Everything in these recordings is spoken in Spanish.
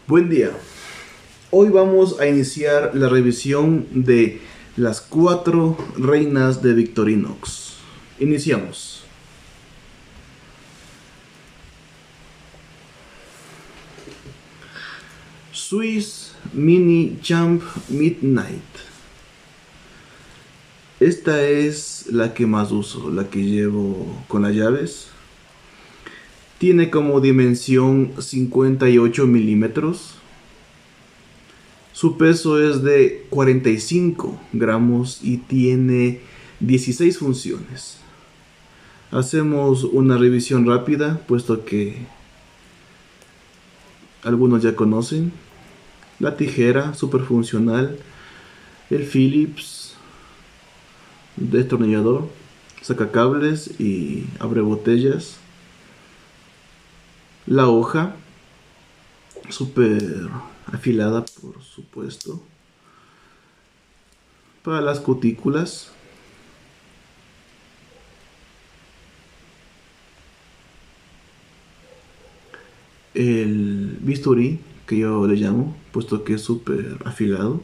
Buen día. Hoy vamos a iniciar la revisión de las 4 reinas de Victorinox. Iniciamos. Swiss Mini Champ Midnight. Esta es la que más uso, la que llevo con las llaves. Tiene como dimensión 58 milímetros. Su peso es de 45 gramos y tiene 16 funciones. Hacemos una revisión rápida, puesto que algunos ya conocen. La tijera super funcional, el Phillips destornillador, sacacables y abre botellas. La hoja super afilada, por supuesto, para las cutículas. El bisturí, que yo le llamo, puesto que es súper afilado.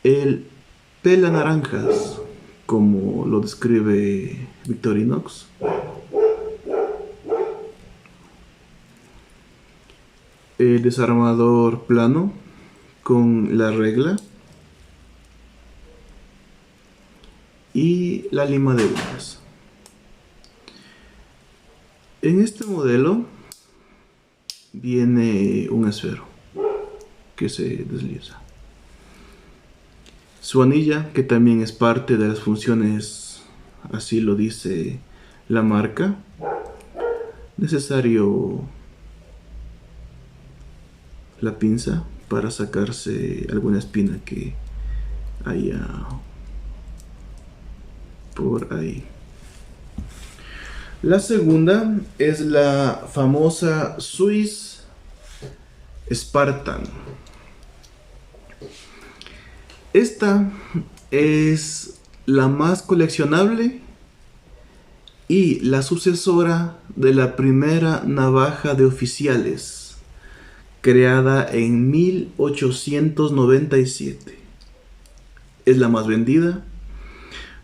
El pela naranjas, como lo describe Victorinox. El desarmador plano con la regla. Y la lima de uñas. En este modelo viene un esfero que se desliza. Su anilla, que también es parte de las funciones, así lo dice la marca. Necesario la pinza para sacarse alguna espina que haya por ahí. La segunda es la famosa Swiss Spartan. Esta es la más coleccionable y la sucesora de la primera navaja de oficiales, creada en 1897. Es la más vendida.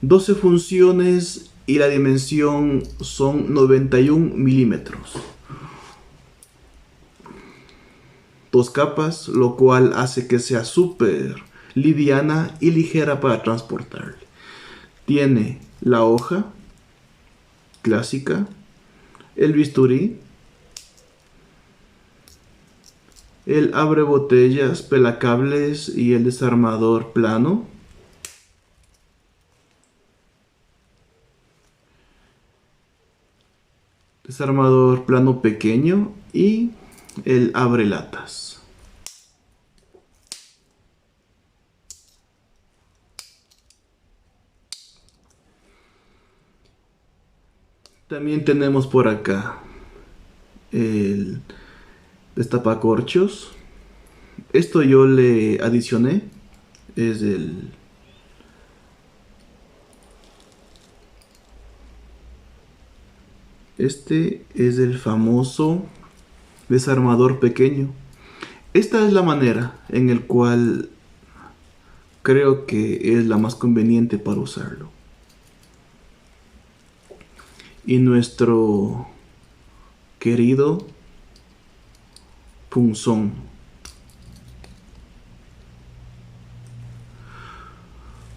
12 funciones y la dimensión son 91 milímetros. 2 capas, lo cual hace que sea súper liviana y ligera para transportar. Tiene la hoja clásica, el bisturí, el abre botellas, pelacables y el desarmador plano. Desarmador plano pequeño y el abre latas. También tenemos por acá el destapacorchos. Esto yo le adicioné. Es Este es el famoso desarmador pequeño. Esta es la manera en la cual creo que es la más conveniente para usarlo. Y nuestro querido punzón.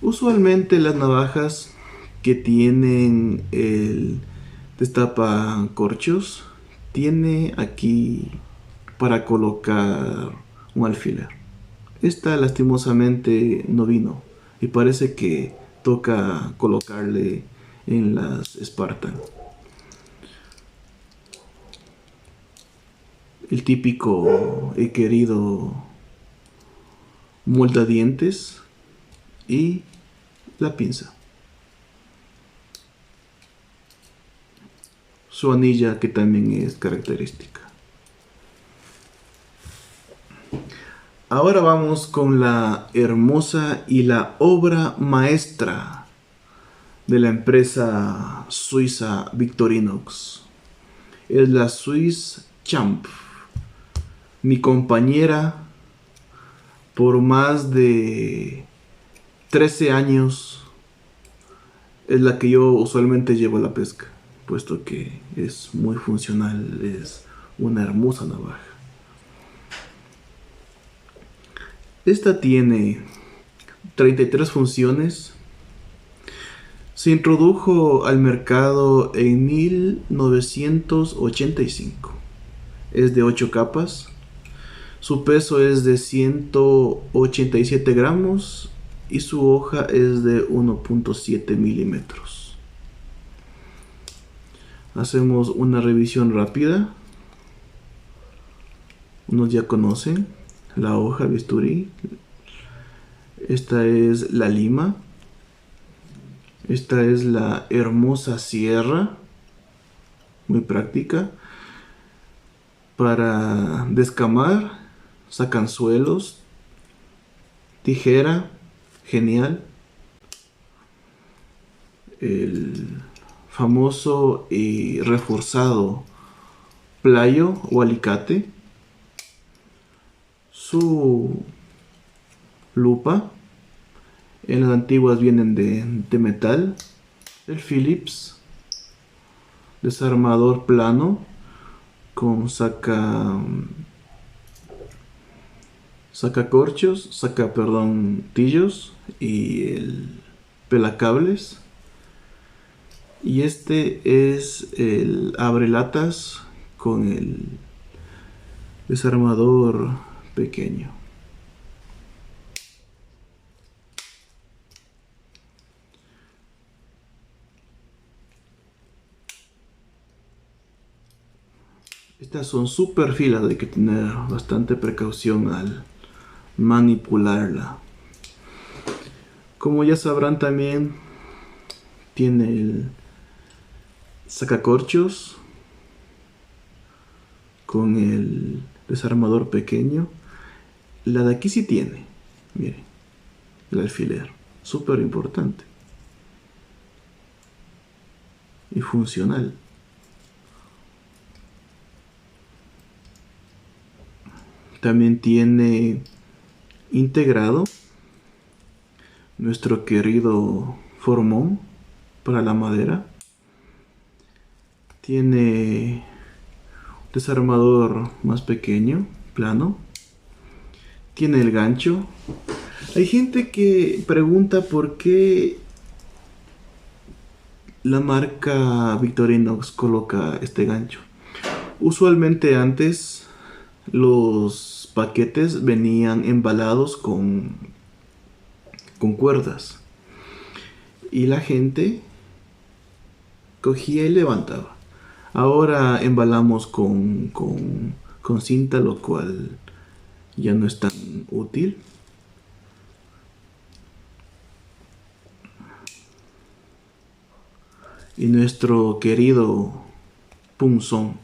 Usualmente las navajas que tienen el destapacorchos tiene aquí para colocar un alfiler. Esta lastimosamente no vino y parece que toca colocarle en las Spartan. El típico y querido moldadientes y la pinza. Su anilla, que también es característica. Ahora vamos con la hermosa y la obra maestra de la empresa suiza Victorinox. Es la Swiss Champ, mi compañera por más de 13 años, es la que yo usualmente llevo a la pesca, puesto que es muy funcional, es una hermosa navaja. Esta tiene 33 funciones. Se introdujo al mercado en 1985. Es de 8 capas. Su peso es de 187 gramos y su hoja es de 1.7 milímetros. Hacemos una revisión rápida. Unos ya conocen la hoja bisturí. Esta es la lima. Esta es la hermosa sierra, muy práctica para descamar, sacanzuelos, tijera, genial. El famoso y reforzado playo o alicate, su lupa. En las antiguas vienen de metal. El Phillips, desarmador plano con tillos y el pelacables. Y este es el abrelatas con el desarmador pequeño. Estas son súper filas, hay que tener bastante precaución al manipularla. Como ya sabrán, también tiene el sacacorchos con el desarmador pequeño. La de aquí sí tiene, miren, el alfiler, súper importante y funcional. También tiene integrado nuestro querido formón para la madera. Tiene desarmador más pequeño, plano. Tiene el gancho. Hay gente que pregunta por qué la marca Victorinox coloca este gancho. Usualmente antes los paquetes venían embalados con cuerdas y la gente cogía y levantaba. Ahora embalamos con cinta, lo cual ya no es tan útil. Y nuestro querido punzón,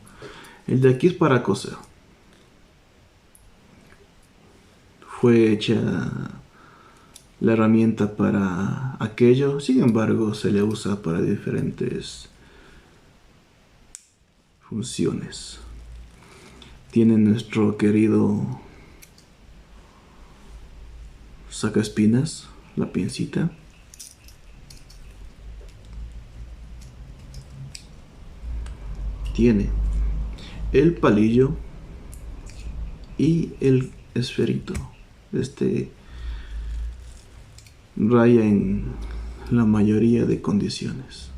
el de aquí es para coser. Fue hecha la herramienta para aquello, sin embargo se le usa para diferentes funciones. Tiene nuestro querido sacaespinas, la pincita. Tiene el palillo y el esferito. Este raya en la mayoría de condiciones.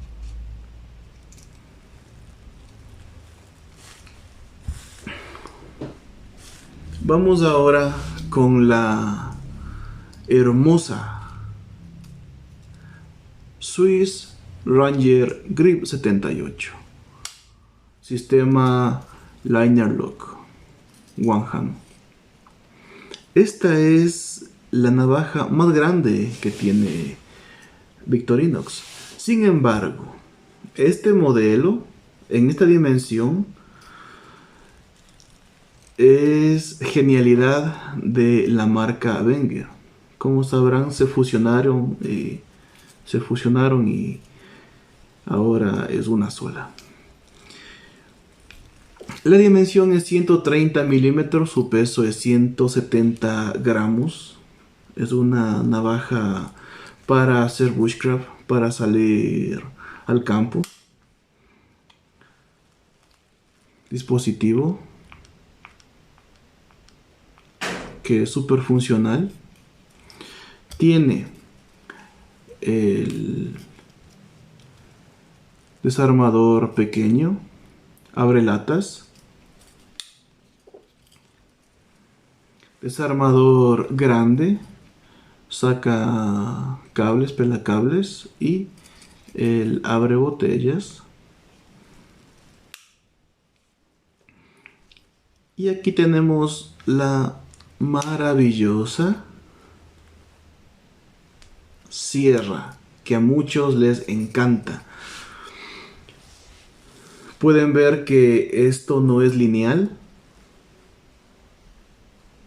Vamos ahora con la hermosa Swiss Ranger Grip 78. Sistema Liner Lock One Hand. Esta es la navaja más grande que tiene Victorinox. Sin embargo, este modelo en esta dimensión es genialidad de la marca Wenger. Como sabrán, se fusionaron y ahora es una sola. La dimensión es 130 milímetros, su peso es 170 gramos. Es una navaja para hacer bushcraft, para salir al campo. Dispositivo que es súper funcional. Tiene el desarmador pequeño, abre latas, desarmador grande, saca cables, pelacables, y el abre botellas. Y aquí tenemos la maravillosa sierra, que a muchos les encanta. Pueden ver que esto no es lineal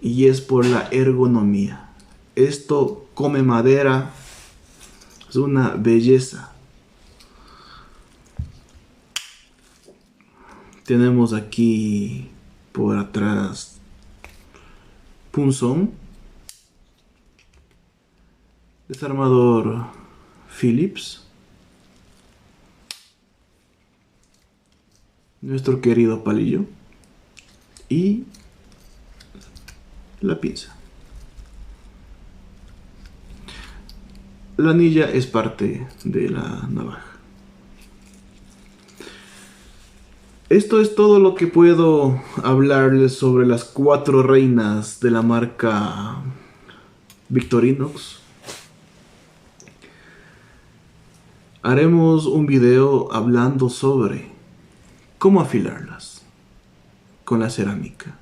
y es por la ergonomía. Esto come madera, es una belleza. Tenemos aquí por atrás punzón, desarmador Phillips, nuestro querido palillo y la pinza. La anilla es parte de la navaja. Esto es todo lo que puedo hablarles sobre las 4 reinas de la marca Victorinox. Haremos un video hablando sobre cómo afilarlas con la cerámica.